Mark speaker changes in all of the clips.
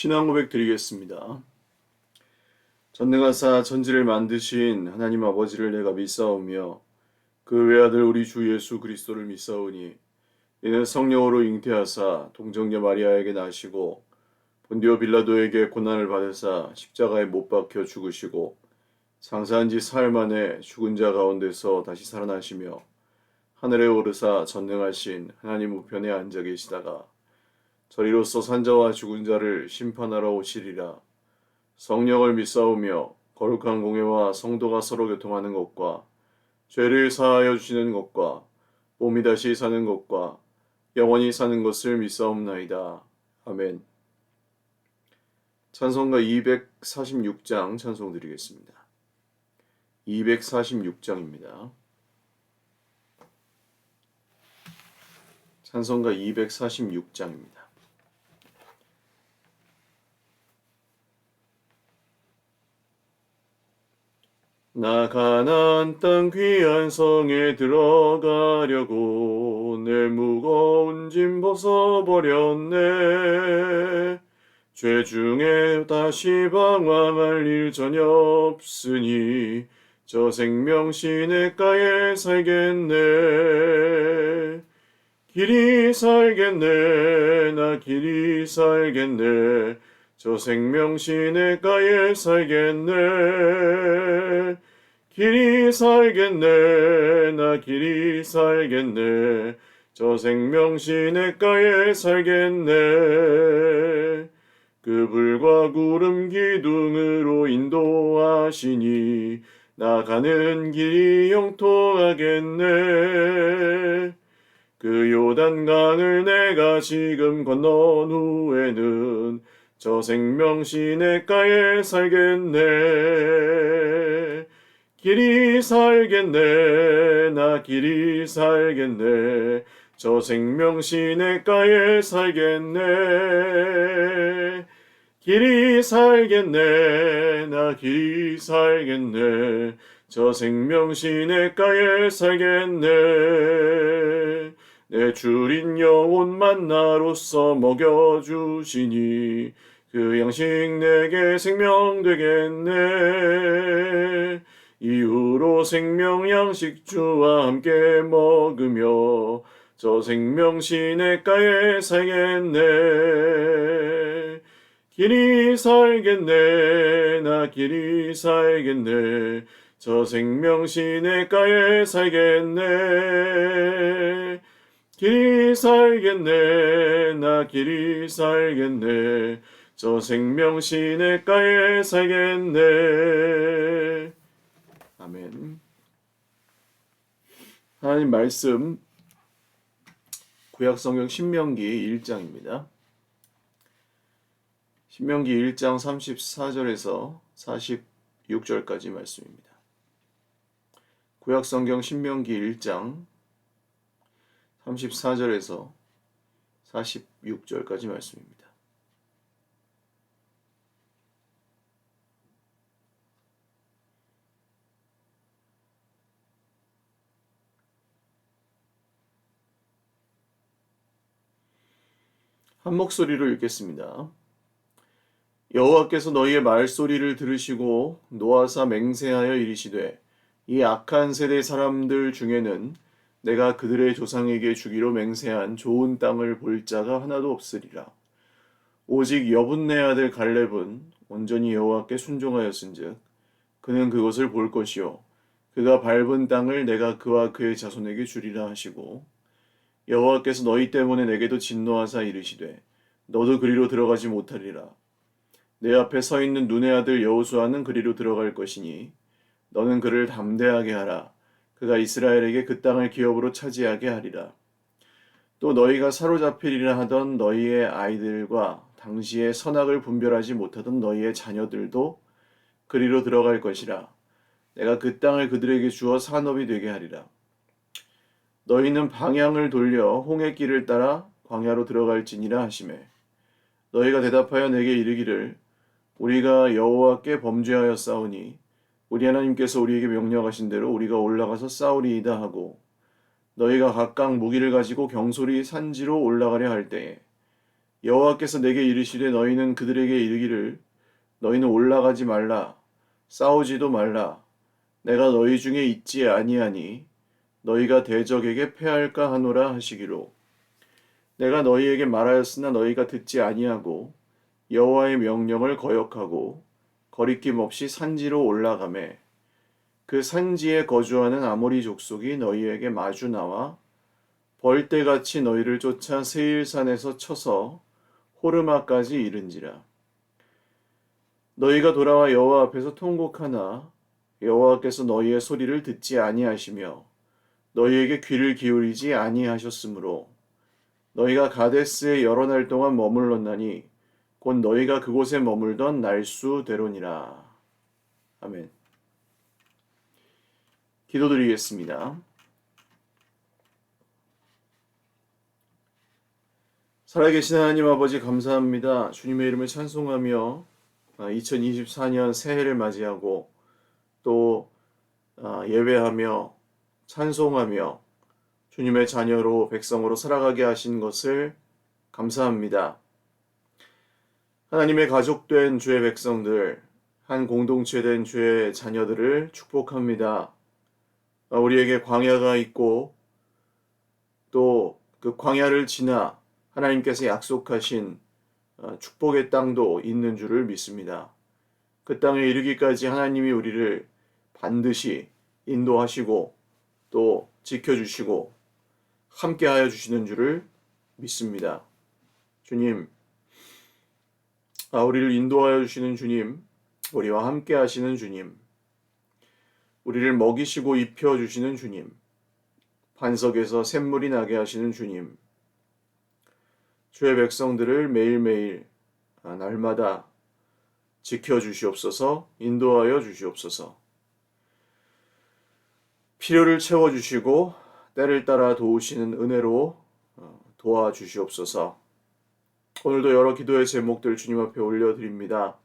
Speaker 1: 신앙 고백 드리겠습니다. 전능하사 천지를 만드신 하나님 아버지를 내가 믿사오며 그 외아들 우리 주 예수 그리스도를 믿사오니 이는 성령으로 잉태하사 동정녀 마리아에게 나시고 본디오 빌라도에게 고난을 받으사 십자가에 못 박혀 죽으시고 장사한 지 사흘 만에 죽은 자 가운데서 다시 살아나시며 하늘에 오르사 전능하신 하나님 우편에 앉아 계시다가 저리로서 산자와 죽은 자를 심판하러 오시리라. 성령을 믿사오며 거룩한 공예와 성도가 서로 교통하는 것과 죄를 사하여 주시는 것과 몸이 다시 사는 것과 영원히 사는 것을 믿사옵나이다. 아멘. 찬송가 246장 찬송 드리겠습니다. 246장입니다. 찬송가 246장입니다. 나 가나안 땅 귀한 성에 들어가려고 내 무거운 짐 벗어버렸네. 죄 중에 다시 방황할 일 전혀 없으니 저 생명 시냇가에 살겠네. 길이 살겠네. 나 길이 살겠네. 저 생명 시냇가에 살겠네. 길이 살겠네. 나 길이 살겠네. 저 생명 시냇가에 살겠네. 그 불과 구름 기둥으로 인도하시니 나 가는 길이 형통하겠네. 그 요단강을 내가 지금 건넌 후에는 저 생명 시냇가에 살겠네. 길이 살겠네. 나 길이 살겠네. 저 생명 시냇가에 살겠네. 길이 살겠네. 나 길이 살겠네. 저 생명 시냇가에 살겠네. 내 주린 영혼 만나로서 먹여주시니 그 양식 내게 생명 되겠네. 이후로 생명 양식 주와 함께 먹으며 저 생명 시냇가에 살겠네. 길이 살겠네. 나 길이 살겠네. 저 생명 시냇가에 살겠네. 길이 살겠네. 나 길이 살겠네. 저 생명 시냇가에 살겠네. 아멘. 하나님 말씀 구약성경 신명기 1장입니다. 신명기 1장 34절에서 46절까지 말씀입니다. 구약성경 신명기 1장 34절에서 46절까지 말씀입니다. 한 목소리로 읽겠습니다. 여호와께서 너희의 말소리를 들으시고 노하사 맹세하여 이르시되 이 악한 세대 사람들 중에는 내가 그들의 조상에게 주기로 맹세한 좋은 땅을 볼 자가 하나도 없으리라. 오직 여분네 아들 갈렙은 온전히 여호와께 순종하였은즉 그는 그것을 볼 것이요 그가 밟은 땅을 내가 그와 그의 자손에게 주리라 하시고 여호와께서 너희 때문에 내게도 진노하사 이르시되 너도 그리로 들어가지 못하리라. 내 앞에 서 있는 눈의 아들 여호수아는 그리로 들어갈 것이니 너는 그를 담대하게 하라. 그가 이스라엘에게 그 땅을 기업으로 차지하게 하리라. 또 너희가 사로잡히리라 하던 너희의 아이들과 당시에 선악을 분별하지 못하던 너희의 자녀들도 그리로 들어갈 것이라. 내가 그 땅을 그들에게 주어 산업이 되게 하리라. 너희는 방향을 돌려 홍해 길을 따라 광야로 들어갈지니라 하시매 너희가 대답하여 내게 이르기를 우리가 여호와께 범죄하였사오니 우리 하나님께서 우리에게 명령하신 대로 우리가 올라가서 싸우리이다 하고 너희가 각각 무기를 가지고 경솔히 산지로 올라가려 할 때에 여호와께서 내게 이르시되 너희는 그들에게 이르기를 너희는 올라가지 말라 싸우지도 말라 내가 너희 중에 있지 아니하니 너희가 대적에게 패할까 하노라 하시기로 내가 너희에게 말하였으나 너희가 듣지 아니하고 여호와의 명령을 거역하고 거리낌 없이 산지로 올라가매 그 산지에 거주하는 아모리 족속이 너희에게 마주 나와 벌떼같이 너희를 쫓아 세일산에서 쳐서 호르마까지 이른지라 너희가 돌아와 여호와 앞에서 통곡하나 여호와께서 너희의 소리를 듣지 아니하시며 너희에게 귀를 기울이지 아니하셨으므로 너희가 가데스에 여러 날 동안 머물렀나니 곧 너희가 그곳에 머물던 날수대로니라. 아멘. 기도드리겠습니다. 살아계신 하나님 아버지 감사합니다. 주님의 이름을 찬송하며 2024년 새해를 맞이하고 또 예배하며 찬송하며 주님의 자녀로 백성으로 살아가게 하신 것을 감사합니다. 하나님의 가족된 주의 백성들, 한 공동체된 주의 자녀들을 축복합니다. 우리에게 광야가 있고 또 그 광야를 지나 하나님께서 약속하신 축복의 땅도 있는 줄을 믿습니다. 그 땅에 이르기까지 하나님이 우리를 반드시 인도하시고 또 지켜주시고 함께하여 주시는 줄을 믿습니다. 주님, 우리를 인도하여 주시는 주님, 우리와 함께 하시는 주님, 우리를 먹이시고 입혀 주시는 주님, 반석에서 샘물이 나게 하시는 주님, 주의 백성들을 매일매일 날마다 지켜주시옵소서, 인도하여 주시옵소서, 필요를 채워주시고 때를 따라 도우시는 은혜로 도와주시옵소서. 오늘도 여러 기도의 제목들 주님 앞에 올려드립니다.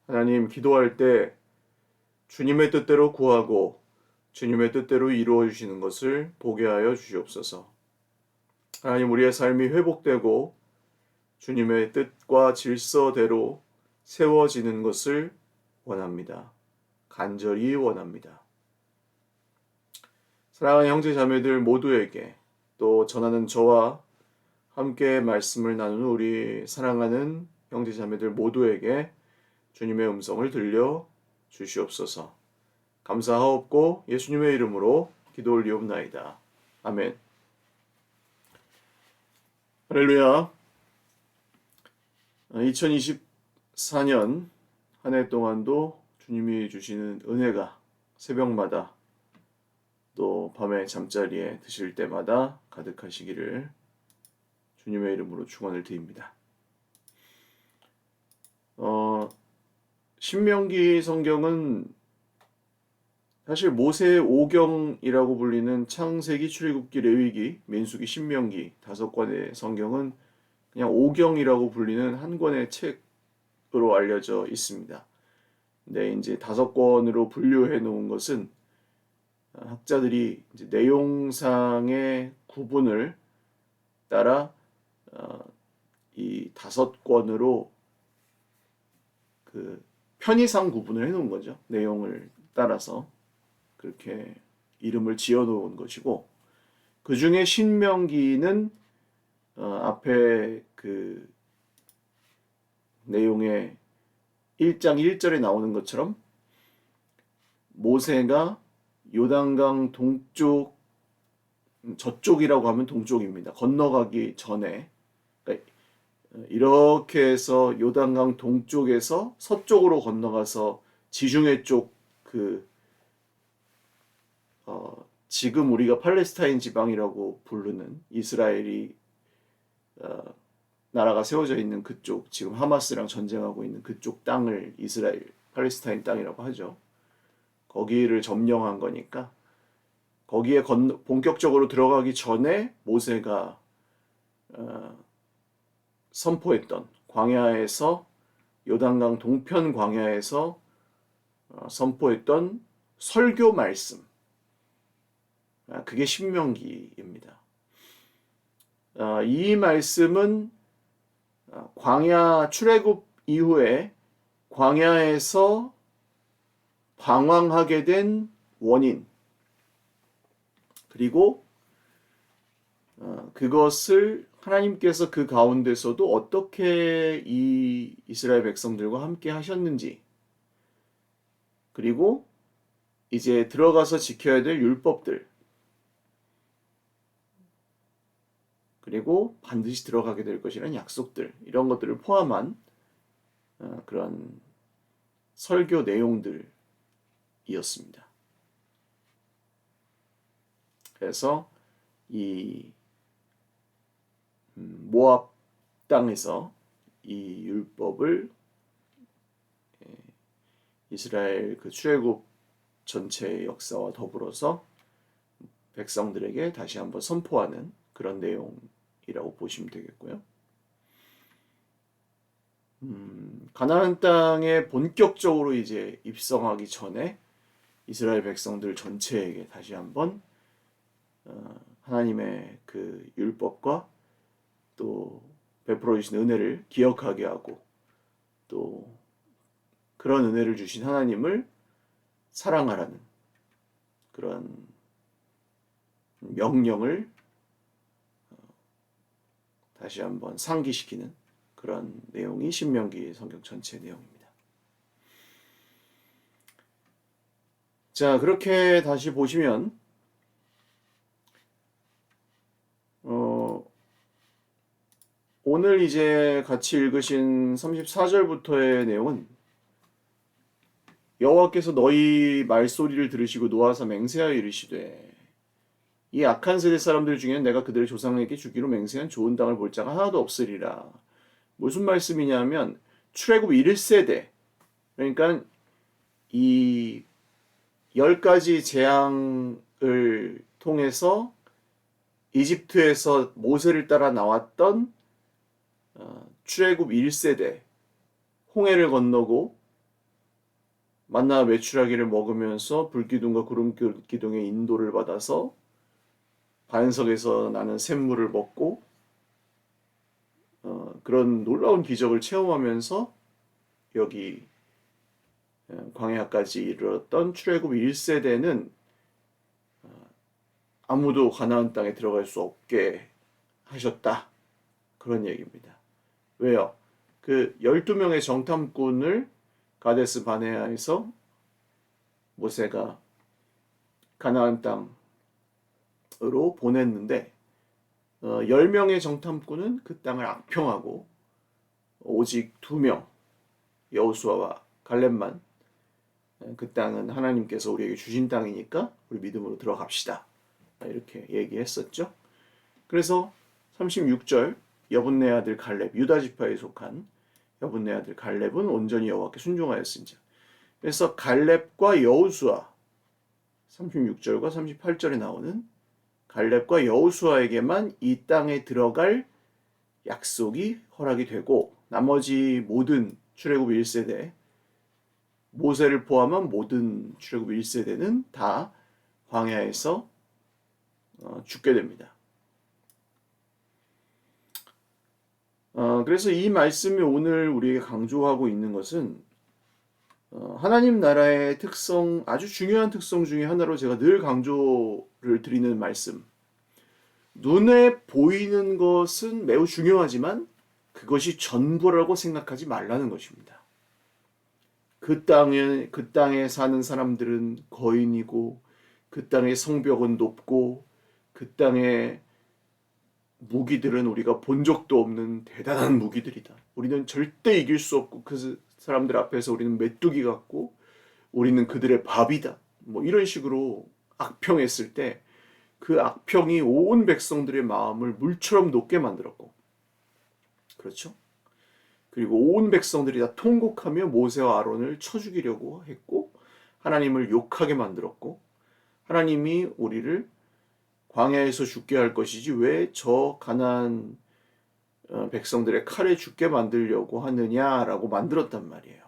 Speaker 1: 하나님, 기도할 때 주님의 뜻대로 구하고 주님의 뜻대로 이루어 주시는 것을 보게 하여 주시옵소서. 하나님, 우리의 삶이 회복되고 주님의 뜻과 질서대로 세워지는 것을 원합니다. 간절히 원합니다. 사랑하는 형제 자매들 모두에게 또 전하는 저와 함께 말씀을 나누는 우리 사랑하는 형제 자매들 모두에게 주님의 음성을 들려 주시옵소서. 감사하옵고 예수님의 이름으로 기도 올리옵나이다. 아멘. 할렐루야. 2024년 한 해 동안도 주님이 주시는 은혜가 새벽마다 또 밤에 잠자리에 드실 때마다 가득하시기를 주님의 이름으로 축원을 드립니다. 신명기 성경은 사실 모세의 오경이라고 불리는 창세기, 출애굽기, 레위기, 민수기, 신명기 5권의 성경은 그냥 오경이라고 불리는 한 권의 책으로 알려져 있습니다. 근데 이제 5권으로 분류해 놓은 것은 학자들이 이제 내용상의 구분을 따라 이 5권으로 그 편의상 구분을 해 놓은 거죠. 내용을 따라서 그렇게 이름을 지어 놓은 것이고, 그 중에 신명기는 앞에 그 내용의 1장 1절에 나오는 것처럼 모세가 요단강 동쪽, 저쪽이라고 하면 동쪽입니다. 건너가기 전에, 그러니까 이렇게 해서 요단강 동쪽에서 서쪽으로 건너가서 지중해 쪽 지금 우리가 팔레스타인 지방이라고 부르는 이스라엘이 나라가 세워져 있는 그쪽, 지금 하마스랑 전쟁하고 있는 그쪽 땅을 이스라엘, 팔레스타인 땅이라고 하죠. 거기를 점령한 거니까 거기에 본격적으로 들어가기 전에 모세가 선포했던 광야에서, 요단강 동편 광야에서 선포했던 설교 말씀, 그게 신명기입니다. 이 말씀은 광야 출애굽 이후에 광야에서 방황하게 된 원인, 그리고 그것을 하나님께서 그 가운데서도 어떻게 이 이스라엘 백성들과 함께 하셨는지, 그리고 이제 들어가서 지켜야 될 율법들, 그리고 반드시 들어가게 될 것이라는 약속들, 이런 것들을 포함한 그런 설교 내용들이었습니다. 그래서 이 모압 땅에서 이 율법을 이스라엘 그 출애굽 전체의 역사와 더불어서 백성들에게 다시 한번 선포하는 그런 내용이라고 보시면 되겠고요. 가나안 땅에 본격적으로 이제 입성하기 전에 이스라엘 백성들 전체에게 다시 한번 하나님의 그 율법과 또 베풀어 주신 은혜를 기억하게 하고, 또 그런 은혜를 주신 하나님을 사랑하라는 그런 명령을 다시 한번 상기시키는 그런 내용이 신명기 성경 전체 내용입니다. 자, 그렇게 다시 보시면 오늘 이제 같이 읽으신 34절부터의 내용은 여호와께서 너희 말소리를 들으시고 노하사 맹세하여 이르시되 이 악한 세대 사람들 중에는 내가 그들의 조상에게 주기로 맹세한 좋은 땅을 볼 자가 하나도 없으리라. 무슨 말씀이냐면 출애굽 1세대, 그러니까 이 10가지 재앙을 통해서 이집트에서 모세를 따라 나왔던 출애굽 1세대, 홍해를 건너고 만나 메추라기를 먹으면서 불기둥과 구름기둥의 인도를 받아서 반석에서 나는 샘물을 먹고 그런 놀라운 기적을 체험하면서 여기 광야까지 이르렀던 출애굽 1세대는 아무도 가나안 땅에 들어갈 수 없게 하셨다. 그런 얘기입니다. 왜요? 그 12명의 정탐꾼을 가데스 바네아에서 모세가 가나안 땅으로 보냈는데 10명의 정탐꾼은 그 땅을 악평하고 오직 2명, 여호수아와 갈렙만 그 땅은 하나님께서 우리에게 주신 땅이니까 우리 믿음으로 들어갑시다. 이렇게 얘기했었죠. 그래서 36절 여분네 아들 갈렙, 유다 지파에 속한 여분네 아들 갈렙은 온전히 여호와께 순종하였으니라. 그래서 갈렙과 여호수아, 36절과 38절에 나오는 갈렙과 여호수아에게만 이 땅에 들어갈 약속이 허락이 되고, 나머지 모든 출애굽 1세대, 모세를 포함한 모든 출애굽 1세대는 다 광야에서 죽게 됩니다. 그래서 이 말씀이 오늘 우리에게 강조하고 있는 것은 하나님 나라의 특성, 아주 중요한 특성 중에 하나로 제가 늘 강조를 드리는 말씀. 눈에 보이는 것은 매우 중요하지만 그것이 전부라고 생각하지 말라는 것입니다. 그 땅에 사는 사람들은 거인이고, 그 땅의 성벽은 높고, 그 땅의 무기들은 우리가 본 적도 없는 대단한 무기들이다. 우리는 절대 이길 수 없고 그 사람들 앞에서 우리는 메뚜기 같고 우리는 그들의 밥이다. 뭐 이런 식으로 악평했을 때 그 악평이 온 백성들의 마음을 물처럼 녹게 만들었고, 그렇죠? 그리고 온 백성들이 다 통곡하며 모세와 아론을 쳐 죽이려고 했고 하나님을 욕하게 만들었고, 하나님이 우리를 광야에서 죽게 할 것이지 왜 저 가나안 백성들의 칼에 죽게 만들려고 하느냐라고 만들었단 말이에요.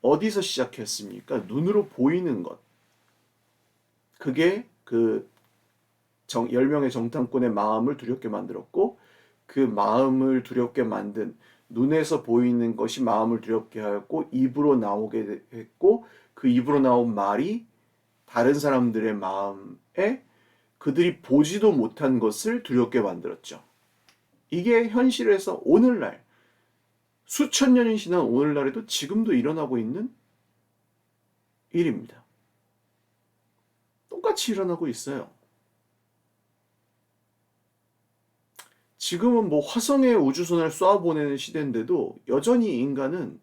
Speaker 1: 어디서 시작했습니까? 눈으로 보이는 것. 그게 그 10명의 정탐꾼의 마음을 두렵게 만들었고, 그 마음을 두렵게 만든, 눈에서 보이는 것이 마음을 두렵게 하였고 입으로 나오게 했고, 그 입으로 나온 말이 다른 사람들의 마음에 그들이 보지도 못한 것을 두렵게 만들었죠. 이게 현실에서 오늘날, 수천 년이 지난 오늘날에도 지금도 일어나고 있는 일입니다. 똑같이 일어나고 있어요. 지금은 뭐 화성에 우주선을 쏴보내는 시대인데도 여전히 인간은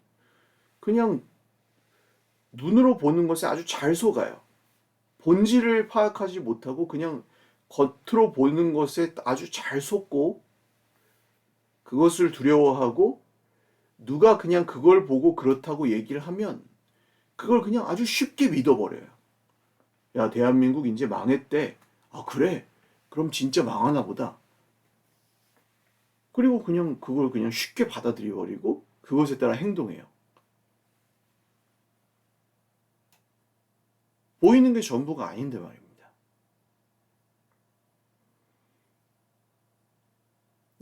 Speaker 1: 그냥 눈으로 보는 것에 아주 잘 속아요. 본질을 파악하지 못하고 그냥 겉으로 보는 것에 아주 잘 속고, 그것을 두려워하고, 누가 그냥 그걸 보고 그렇다고 얘기를 하면 그걸 그냥 아주 쉽게 믿어버려요. 야, 대한민국 이제 망했대. 아, 그래? 그럼 진짜 망하나 보다. 그리고 그냥 그걸 그냥 쉽게 받아들여버리고 그것에 따라 행동해요. 보이는 게 전부가 아닌데 말입니다.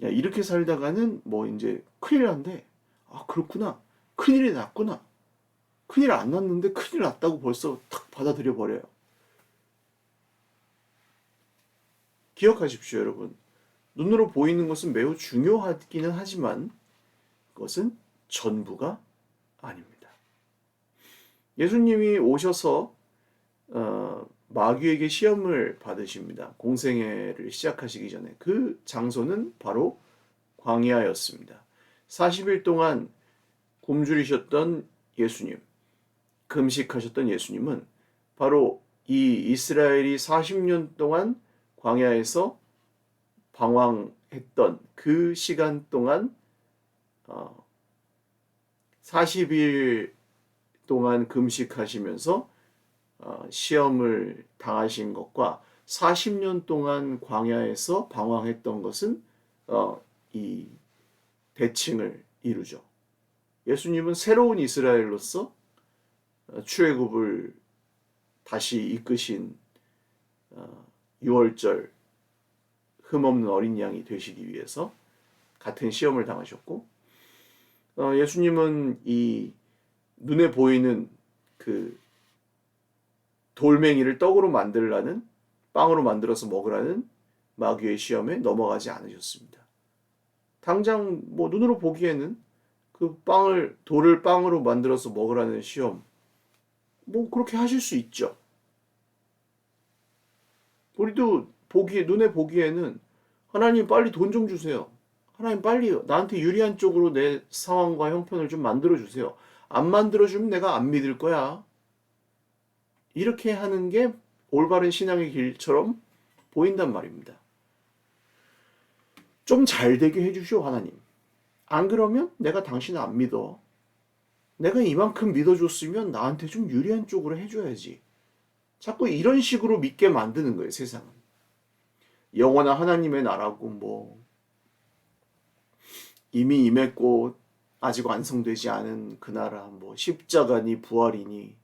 Speaker 1: 야, 이렇게 살다가는 뭐 이제 큰일 난대. 아, 그렇구나. 큰일이 났구나. 큰일 안 났는데 큰일 났다고 벌써 탁 받아들여 버려요. 기억하십시오, 여러분. 눈으로 보이는 것은 매우 중요하기는 하지만 그것은 전부가 아닙니다. 예수님이 오셔서 마귀에게 시험을 받으십니다. 공생애를 시작하시기 전에 그 장소는 바로 광야였습니다. 40일 동안 굶주리셨던 예수님, 금식하셨던 예수님은 바로 이 이스라엘이 40년 동안 광야에서 방황했던 그 시간 동안 40일 동안 금식하시면서 시험을 당하신 것과 40년 동안 광야에서 방황했던 것은 이 대칭을 이루죠. 예수님은 새로운 이스라엘로서 출애굽을 다시 이끄신 6월절 흠없는 어린 양이 되시기 위해서 같은 시험을 당하셨고, 예수님은 이 눈에 보이는 그 돌멩이를 떡으로 만들라는, 빵으로 만들어서 먹으라는 마귀의 시험에 넘어가지 않으셨습니다. 당장 뭐 눈으로 보기에는 그 돌을 빵으로 만들어서 먹으라는 시험, 뭐 그렇게 하실 수 있죠. 우리도 눈에 보기에는 하나님 빨리 돈 좀 주세요. 하나님 빨리 나한테 유리한 쪽으로 내 상황과 형편을 좀 만들어 주세요. 안 만들어 주면 내가 안 믿을 거야. 이렇게 하는 게 올바른 신앙의 길처럼 보인단 말입니다. 좀 잘 되게 해주시오, 하나님. 안 그러면 내가 당신을 안 믿어. 내가 이만큼 믿어줬으면 나한테 좀 유리한 쪽으로 해줘야지. 자꾸 이런 식으로 믿게 만드는 거예요, 세상은. 영원한 하나님의 나라고 뭐 이미 임했고 아직 완성되지 않은 그 나라, 뭐 십자가니 부활이니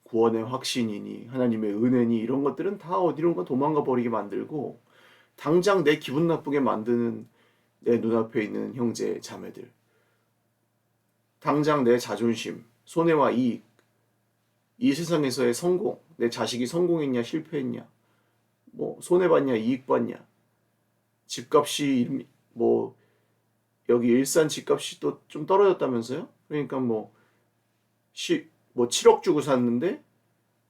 Speaker 1: 구원의 확신이니 하나님의 은혜니 이런 것들은 다 어디론가 도망가 버리게 만들고, 당장 내 기분 나쁘게 만드는 내 눈앞에 있는 형제 자매들, 당장 내 자존심, 손해와 이익, 이 세상에서의 성공, 내 자식이 성공했냐 실패했냐, 뭐 손해봤냐 이익봤냐, 집값이 뭐 여기 일산 집값이 또 좀 떨어졌다면서요? 그러니까 뭐 7억 주고 샀는데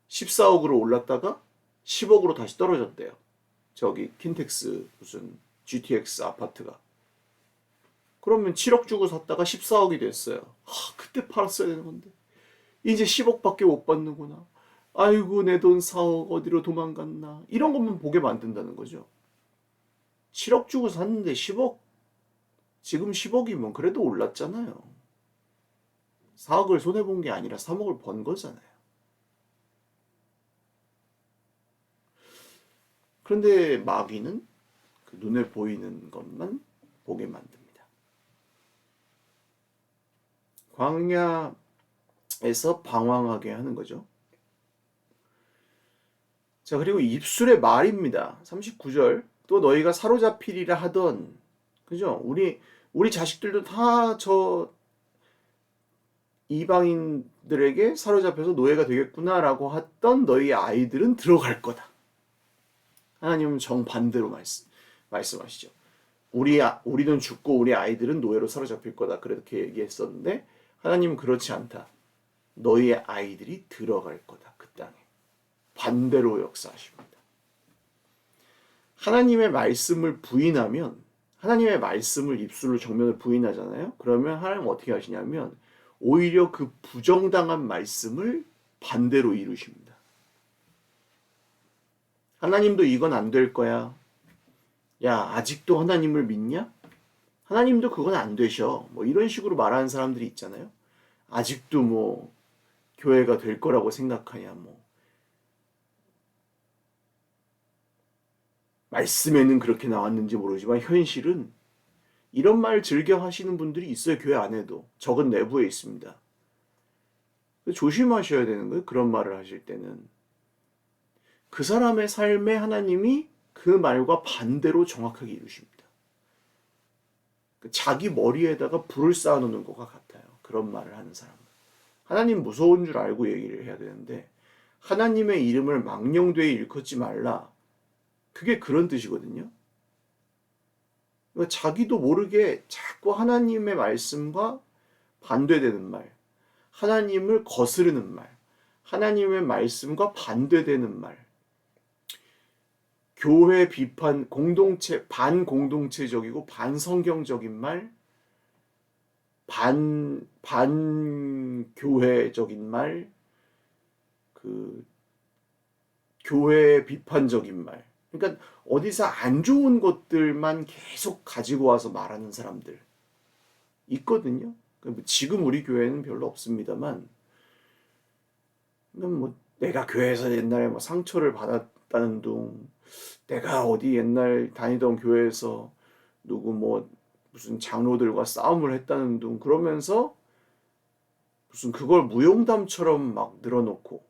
Speaker 1: 14억으로 올랐다가 10억으로 다시 떨어졌대요. 저기 킨텍스 무슨 GTX 아파트가. 그러면 7억 주고 샀다가 14억이 됐어요. 그때 팔았어야 되는 건데. 이제 10억밖에 못 받는구나. 아이고 내 돈 4억 어디로 도망갔나. 이런 것만 보게 만든다는 거죠. 7억 주고 샀는데 10억, 지금 10억이면 그래도 올랐잖아요. 4억을 손해본 게 아니라 3억을 번 거잖아요. 그런데 마귀는 그 눈에 보이는 것만 보게 만듭니다. 광야에서 방황하게 하는 거죠. 자, 그리고 입술의 말입니다. 39절. 또 너희가 사로잡히리라 하던 그죠? 우리 자식들도 다 저 이방인들에게 사로잡혀서 노예가 되겠구나라고 했던 너희 아이들은 들어갈 거다. 하나님은 정반대로 말씀하시죠. 우리는 죽고 우리 아이들은 노예로 사로잡힐 거다. 그렇게 얘기했었는데 하나님은 그렇지 않다. 너희의 아이들이 들어갈 거다. 그 땅에. 반대로 역사하십니다. 하나님의 말씀을 부인하면 하나님의 말씀을 입술로 정면을 부인하잖아요. 그러면 하나님은 어떻게 하시냐면 오히려 그 부정당한 말씀을 반대로 이루십니다. 하나님도 이건 안 될 거야. 야, 아직도 하나님을 믿냐? 하나님도 그건 안 되셔. 뭐 이런 식으로 말하는 사람들이 있잖아요. 아직도 뭐 교회가 될 거라고 생각하냐 뭐. 말씀에는 그렇게 나왔는지 모르지만 현실은 이런 말 즐겨 하시는 분들이 있어요. 교회 안에도. 적은 내부에 있습니다. 조심하셔야 되는 거예요. 그런 말을 하실 때는. 그 사람의 삶에 하나님이 그 말과 반대로 정확하게 이루십니다. 자기 머리에다가 불을 쌓아놓는 것과 같아요. 그런 말을 하는 사람은. 하나님 무서운 줄 알고 얘기를 해야 되는데 하나님의 이름을 망령되이 일컫지 말라. 그게 그런 뜻이거든요. 그러니까 자기도 모르게 자꾸 하나님의 말씀과 반대되는 말, 하나님을 거스르는 말, 하나님의 말씀과 반대되는 말, 교회 비판, 반공동체적이고 반성경적인 말, 반교회적인 말, 교회 비판적인 말. 그러니까 어디서 안 좋은 것들만 계속 가지고 와서 말하는 사람들 있거든요. 지금 우리 교회는 별로 없습니다만, 뭐 내가 교회에서 옛날에 뭐 상처를 받았다는 둥, 내가 어디 옛날 다니던 교회에서 누구 뭐 무슨 장로들과 싸움을 했다는 둥 그러면서 무슨 그걸 무용담처럼 막 늘어놓고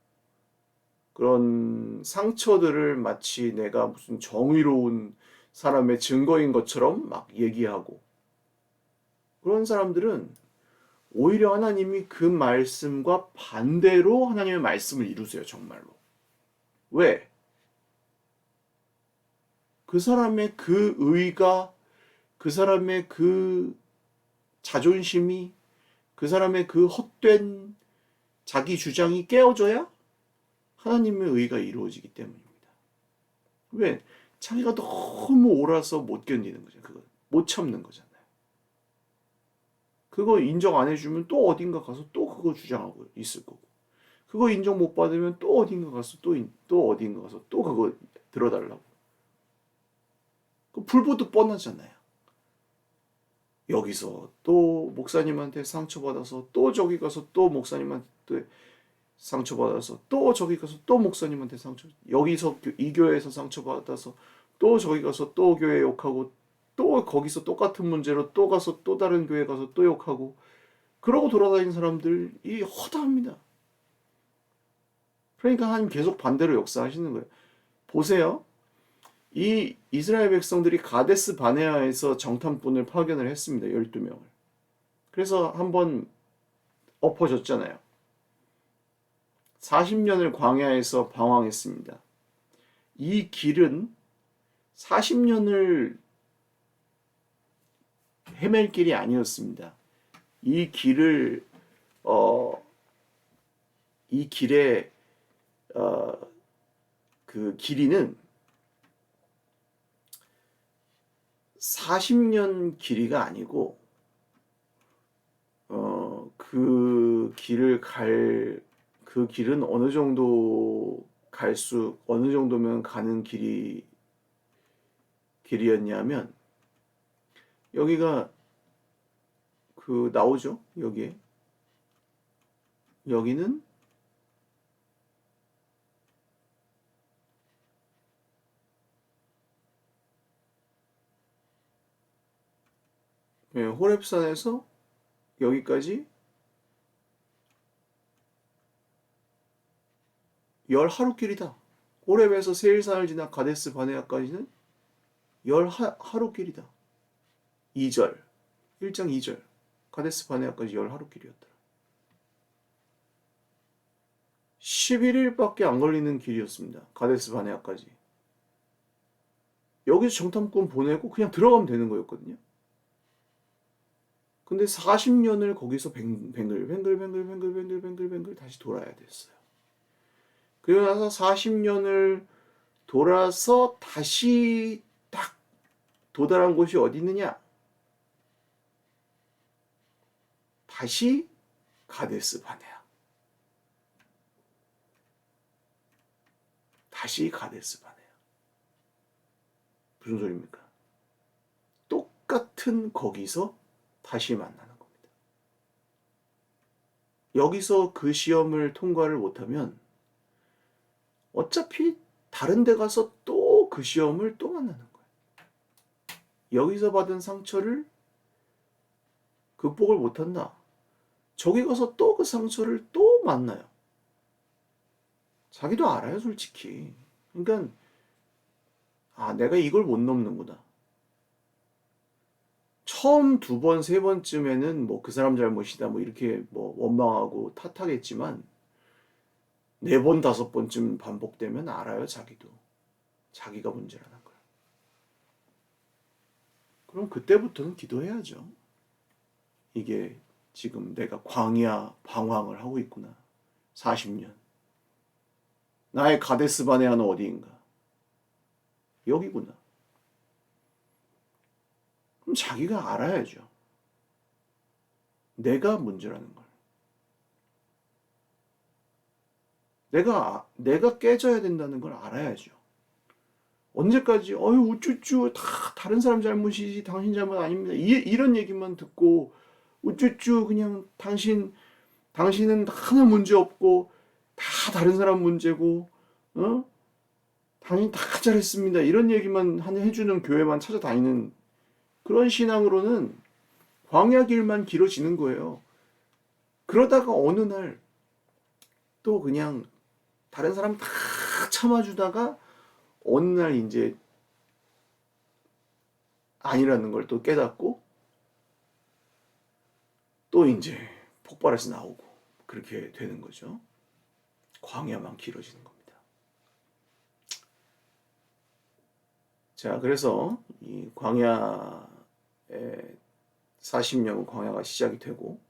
Speaker 1: 그런 상처들을 마치 내가 무슨 정의로운 사람의 증거인 것처럼 막 얘기하고 그런 사람들은 오히려 하나님이 그 말씀과 반대로 하나님의 말씀을 이루세요. 정말로. 왜? 그 사람의 그 의가, 그 사람의 그 자존심이, 그 사람의 그 헛된 자기 주장이 깨어져야 하나님의 의가 이루어지기 때문입니다. 왜? 자기가 너무 옳아서 못 견디는 거죠. 그거 못 참는 거잖아요. 그거 인정 안 해주면 또 어딘가 가서 또 그거 주장하고 있을 거고. 그거 인정 못 받으면 또 어딘가 가서 또 어딘가 가서 또 그거 들어달라고. 그 불보듯 뻔하잖아요. 여기서 또 목사님한테 상처받아서 또 저기 가서 또 목사님한테 상처받아서 또 저기 가서 또 목사님한테 여기서 이 교회에서 상처받아서 또 저기 가서 또 교회 욕하고 또 거기서 똑같은 문제로 또 가서 또 다른 교회 가서 또 욕하고 그러고 돌아다니는 사람들이 허다합니다. 그러니까 하나님 계속 반대로 역사하시는 거예요. 보세요. 이 이스라엘 백성들이 가데스 바네아에서 정탐꾼을 파견을 했습니다. 12명을. 그래서 한번 엎어졌잖아요. 40년을 광야에서 방황했습니다. 이 길은 40년을 헤맬 길이 아니었습니다. 이 길을 이 길의 그 길이는 40년 길이가 아니고 그 길은 어느 정도면 가는 길이었냐면 여기가 그 나오죠. 여기는 호렙산에서 여기까지 10하루길이다. 호렙에서 세일산을 지나 가데스 바네아까지는 10하루길이다. 2절, 1장 2절. 가데스 바네아까지 10하루길이었더라. 11일밖에 안 걸리는 길이었습니다. 가데스 바네아까지. 여기서 정탐꾼 보내고 그냥 들어가면 되는 거였거든요. 근데 40년을 거기서 뱅글 다시 돌아야 됐어요. 그리고 나서 40년을 돌아서 다시 딱 도달한 곳이 어디 있느냐? 다시 가데스 바네아. 다시 가데스 바네아. 무슨 소리입니까? 똑같은 거기서 다시 만나는 겁니다. 여기서 그 시험을 통과를 못하면 어차피 다른 데 가서 또 그 시험을 또 만나는 거예요. 여기서 받은 상처를 극복을 못한다. 저기 가서 또 그 상처를 또 만나요. 자기도 알아요, 솔직히. 그러니까 내가 이걸 못 넘는구나. 처음 2번, 3번쯤에는 뭐 그 사람 잘못이다 뭐 이렇게 뭐 원망하고 탓하겠지만 4번, 5번쯤 반복되면 알아요, 자기도. 자기가 문제라는 걸. 그럼 그때부터는 기도해야죠. 이게 지금 내가 광야 방황을 하고 있구나. 40년. 나의 가데스 바네아는 어디인가? 여기구나. 그럼 자기가 알아야죠. 내가 문제라는 걸. 내가 깨져야 된다는 걸 알아야죠. 언제까지 우쭈쭈 다 다른 사람 잘못이지 당신 잘못 아닙니다. 이런 얘기만 듣고 우쭈쭈 그냥 당신은 하나 문제 없고 다 다른 사람 문제고 당신 다 잘했습니다. 이런 얘기만 해주는 교회만 찾아다니는 그런 신앙으로는 광야 길만 길어지는 거예요. 그러다가 어느 날 또 그냥 다른 사람 다 참아주다가 어느 날 이제 아니라는 걸 또 깨닫고 또 이제 폭발해서 나오고 그렇게 되는 거죠. 광야만 길어지는 겁니다. 자, 그래서 이 광야에 40년 광야가 시작이 되고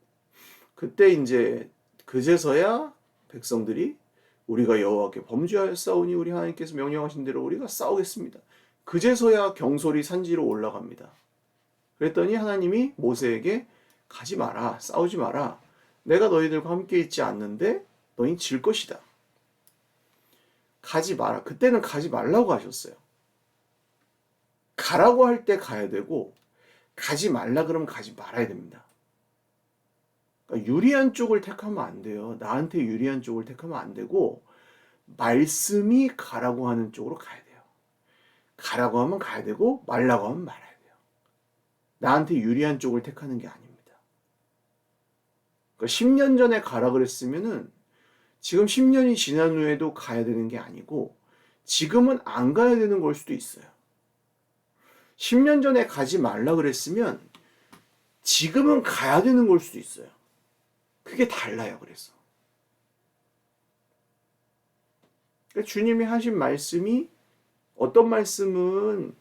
Speaker 1: 그때 이제 그제서야 백성들이 우리가 여호와께 범죄하였사오니 우리 하나님께서 명령하신 대로 우리가 싸우겠습니다. 그제서야 경솔이 산지로 올라갑니다. 그랬더니 하나님이 모세에게 가지 마라, 싸우지 마라. 내가 너희들과 함께 있지 않는데 너희 질 것이다. 가지 마라. 그때는 가지 말라고 하셨어요. 가라고 할 때 가야 되고 가지 말라 그러면 가지 말아야 됩니다. 그러니까 유리한 쪽을 택하면 안 돼요. 나한테 유리한 쪽을 택하면 안 되고 말씀이 가라고 하는 쪽으로 가야 돼요. 가라고 하면 가야 되고 말라고 하면 말아야 돼요. 나한테 유리한 쪽을 택하는 게 아닙니다. 그러니까 10년 전에 가라 그랬으면은 지금 10년이 지난 후에도 가야 되는 게 아니고 지금은 안 가야 되는 걸 수도 있어요. 10년 전에 가지 말라 그랬으면 지금은 가야 되는 걸 수도 있어요. 그게 달라요. 그래서 그러니까 주님이 하신 말씀이 어떤 말씀은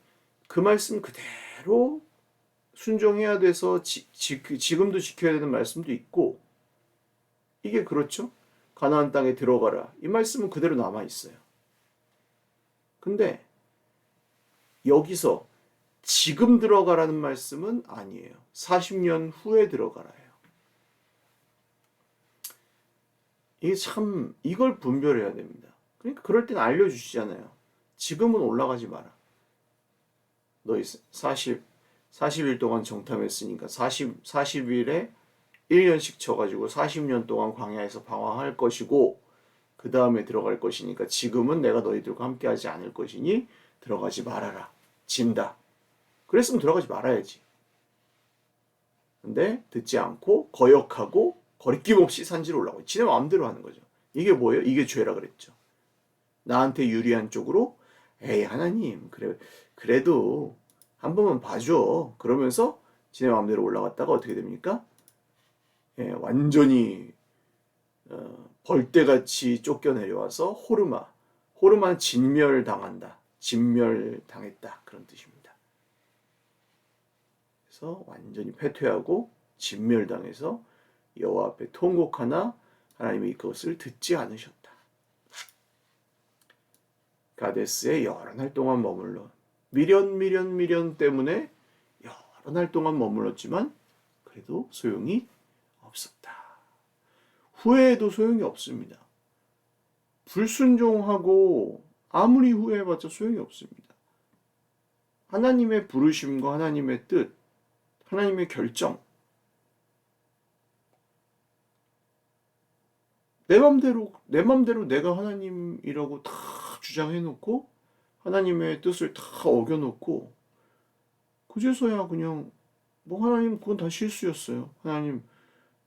Speaker 1: 그 말씀 그대로 순종해야 돼서 지금도 지켜야 되는 말씀도 있고 이게 그렇죠. 가나안 땅에 들어가라. 이 말씀은 그대로 남아 있어요. 근데 여기서 지금 들어가라는 말씀은 아니에요. 40년 후에 들어가라예요. 이게 참 이걸 분별해야 됩니다. 그러니까 그럴 땐 알려주시잖아요. 지금은 올라가지 마라. 너희 40일 동안 정탐했으니까 40일에 1년씩 쳐가지고 40년 동안 광야에서 방황할 것이고 그 다음에 들어갈 것이니까 지금은 내가 너희들과 함께하지 않을 것이니 들어가지 말아라. 진다. 그랬으면 들어가지 말아야지. 근데 듣지 않고 거역하고 거리낌 없이 산지로 올라가고 지네 마음대로 하는 거죠. 이게 뭐예요? 이게 죄라 그랬죠. 나한테 유리한 쪽으로 에이 하나님 그래도 한 번만 봐줘. 그러면서 지네 마음대로 올라갔다가 어떻게 됩니까? 예, 완전히 벌떼같이 쫓겨내려와서 호르마는 진멸당한다. 진멸당했다. 그런 뜻입니다. 그래서 완전히 패퇴하고 진멸당해서 여호와 앞에 통곡하나 하나님이 그것을 듣지 않으셨다. 가데스에 여러 날 동안 머물러 미련 때문에 여러 날 동안 머물렀지만 그래도 소용이 없었다. 후회해도 소용이 없습니다. 불순종하고 아무리 후회해봤자 소용이 없습니다. 하나님의 부르심과 하나님의 뜻, 하나님의 결정, 내 맘대로 내가 하나님이라고 다 주장해놓고 하나님의 뜻을 다 어겨놓고 그제서야 그냥 뭐 하나님 그건 다 실수였어요. 하나님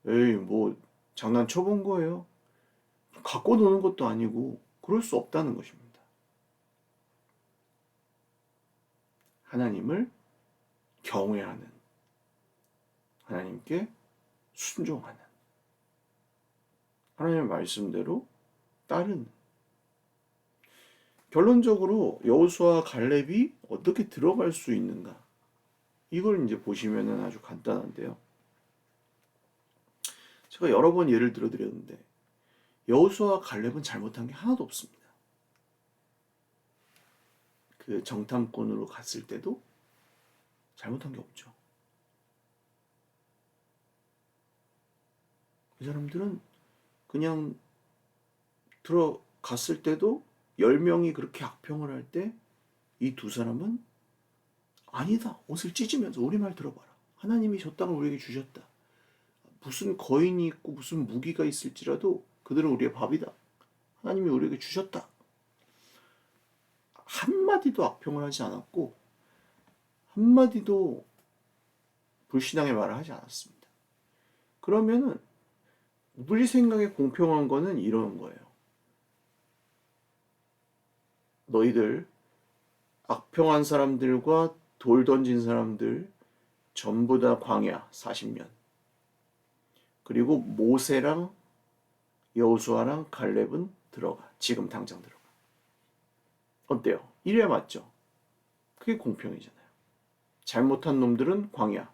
Speaker 1: 에이 뭐 장난쳐본 거예요. 갖고 노는 것도 아니고 그럴 수 없다는 것입니다. 하나님을 경외하는, 하나님께 순종하는, 하나님의 말씀대로 따르는. 결론적으로 여호수아와 갈렙이 어떻게 들어갈 수 있는가? 이걸 이제 보시면은 아주 간단한데요. 제가 여러 번 예를 들어 드렸는데 여호수아와 갈렙은 잘못한 게 하나도 없습니다. 그 정탐꾼으로 갔을 때도 잘못한 게 없죠. 이 사람들은 그냥 들어갔을 때도 10명이 그렇게 악평을 할 때 이 두 사람은 아니다. 옷을 찢으면서 우리 말 들어봐라. 하나님이 저 땅을 우리에게 주셨다. 무슨 거인이 있고 무슨 무기가 있을지라도 그들은 우리의 밥이다. 하나님이 우리에게 주셨다. 한마디도 악평을 하지 않았고 한마디도 불신앙의 말을 하지 않았습니다. 그러면은 우리 생각에 공평한 거는 이런 거예요. 너희들 악평한 사람들과 돌 던진 사람들 전부 다 광야 40년. 그리고 모세랑 여호수아랑 갈렙은 들어가. 지금 당장 들어가. 어때요? 이래야 맞죠? 그게 공평이잖아요. 잘못한 놈들은 광야.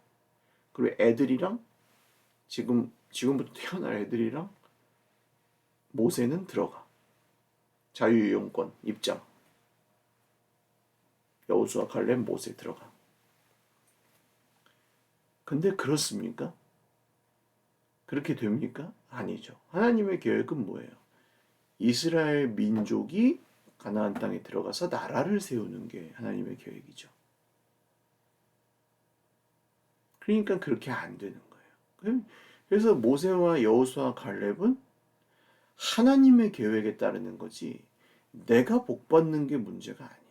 Speaker 1: 그리고 애들이랑 지금부터 태어날 애들이랑 모세는 들어가. 자유이용권 입장. 여호수아 갈렙 모세 들어가. 근데 그렇습니까? 그렇게 됩니까? 아니죠. 하나님의 계획은 뭐예요? 이스라엘 민족이 가나안 땅에 들어가서 나라를 세우는 게 하나님의 계획이죠. 그러니까 그렇게 안 되는 거예요. 그래서 모세와 여호수아 갈렙은 하나님의 계획에 따르는 거지 내가 복 받는 게 문제가 아니에요.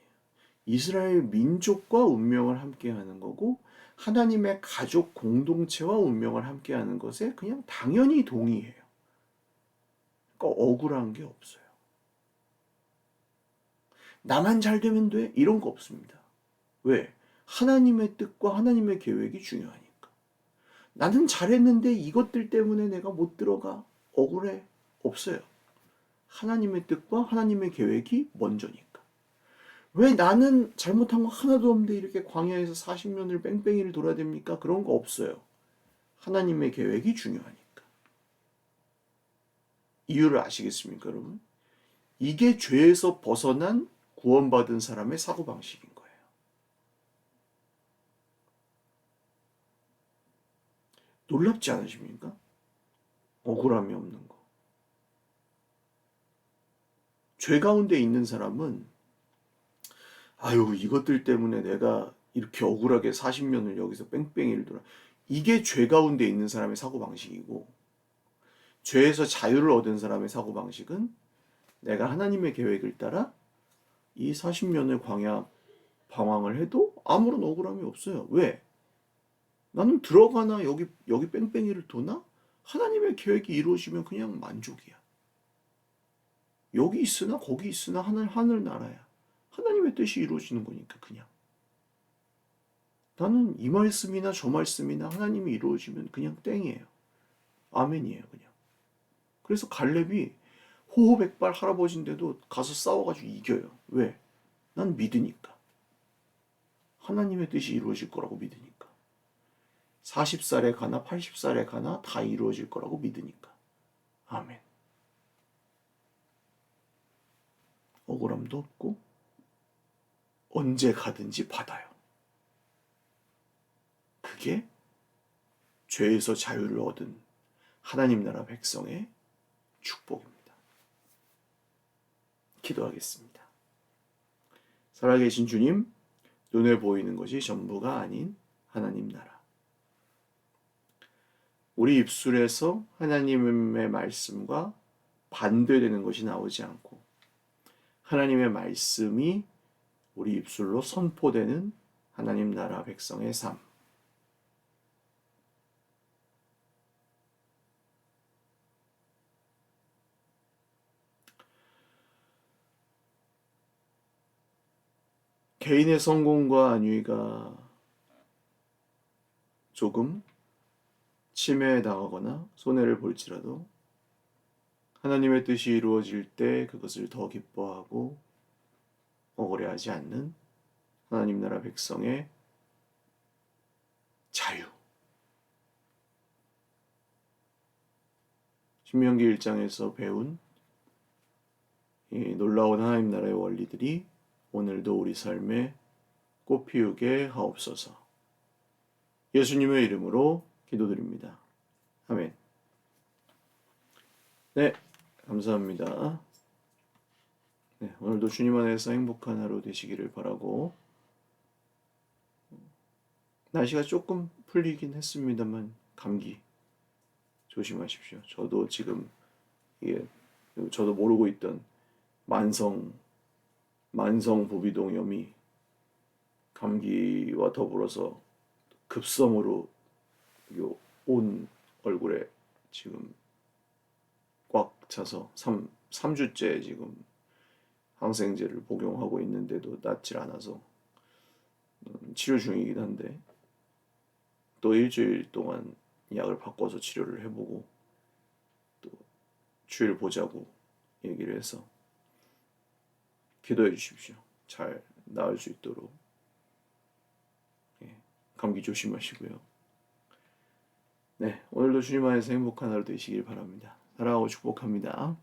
Speaker 1: 이스라엘 민족과 운명을 함께 하는 거고 하나님의 가족 공동체와 운명을 함께 하는 것에 그냥 당연히 동의해요. 그러니까 억울한 게 없어요. 나만 잘 되면 돼? 이런 거 없습니다. 왜? 하나님의 뜻과 하나님의 계획이 중요하니까. 나는 잘했는데 이것들 때문에 내가 못 들어가. 억울해. 없어요. 하나님의 뜻과 하나님의 계획이 먼저니까. 왜 나는 잘못한 거 하나도 없는데 이렇게 광야에서 40년을 뺑뺑이를 돌아야 됩니까? 그런 거 없어요. 하나님의 계획이 중요하니까. 이유를 아시겠습니까, 여러분? 이게 죄에서 벗어난 구원받은 사람의 사고방식인 거예요. 놀랍지 않으십니까? 억울함이 없는 거. 죄 가운데 있는 사람은 아유 이것들 때문에 내가 이렇게 억울하게 40년을 여기서 뺑뺑이를 돌아. 이게 죄 가운데 있는 사람의 사고방식이고 죄에서 자유를 얻은 사람의 사고방식은 내가 하나님의 계획을 따라 이 40년을 광야 방황을 해도 아무런 억울함이 없어요. 왜? 나는 들어가나 여기 뺑뺑이를 도나 하나님의 계획이 이루어지면 그냥 만족이야. 여기 있으나 거기 있으나 하늘 나라야. 하나님의 뜻이 이루어지는 거니까 그냥. 나는 이 말씀이나 저 말씀이나 하나님이 이루어지면 그냥 땡이에요. 아멘이에요, 그냥. 그래서 갈렙이 호호백발 할아버지인데도 가서 싸워가지고 이겨요. 왜? 난 믿으니까. 하나님의 뜻이 이루어질 거라고 믿으니까. 40살에 가나 80살에 가나 다 이루어질 거라고 믿으니까. 아멘. 억울함도 없고 언제 가든지 받아요. 그게 죄에서 자유를 얻은 하나님 나라 백성의 축복입니다. 기도하겠습니다. 살아계신 주님, 눈에 보이는 것이 전부가 아닌 하나님 나라. 우리 입술에서 하나님의 말씀과 반대되는 것이 나오지 않고 하나님의 말씀이 우리 입술로 선포되는 하나님 나라 백성의 삶. 개인의 성공과 안위가 조금 침해에 당하거나 손해를 볼지라도 하나님의 뜻이 이루어질 때 그것을 더 기뻐하고 억울해하지 않는 하나님 나라 백성의 자유. 신명기 1장에서 배운 이 놀라운 하나님 나라의 원리들이 오늘도 우리 삶에 꽃피우게 하옵소서. 예수님의 이름으로 기도드립니다. 아멘. 네, 감사합니다. 네, 오늘도 주님 안에서 행복한 하루 되시기를 바라고, 날씨가 조금 풀리긴 했습니다만 감기 조심하십시오. 저도 지금 이게 저도 모르고 있던 만성 부비동염이 감기와 더불어서 급성으로 온 얼굴에 지금 꽉 차서 3주째 지금 항생제를 복용하고 있는데도 낫질 않아서 치료 중이긴 한데 또 일주일 동안 약을 바꿔서 치료를 해보고 또 주일 보자고 얘기를 해서 기도해 주십시오. 잘 나을 수 있도록. 예, 감기 조심하시고요. 네, 오늘도 주님 안에서 행복한 하루 되시길 바랍니다. 사랑하고 축복합니다.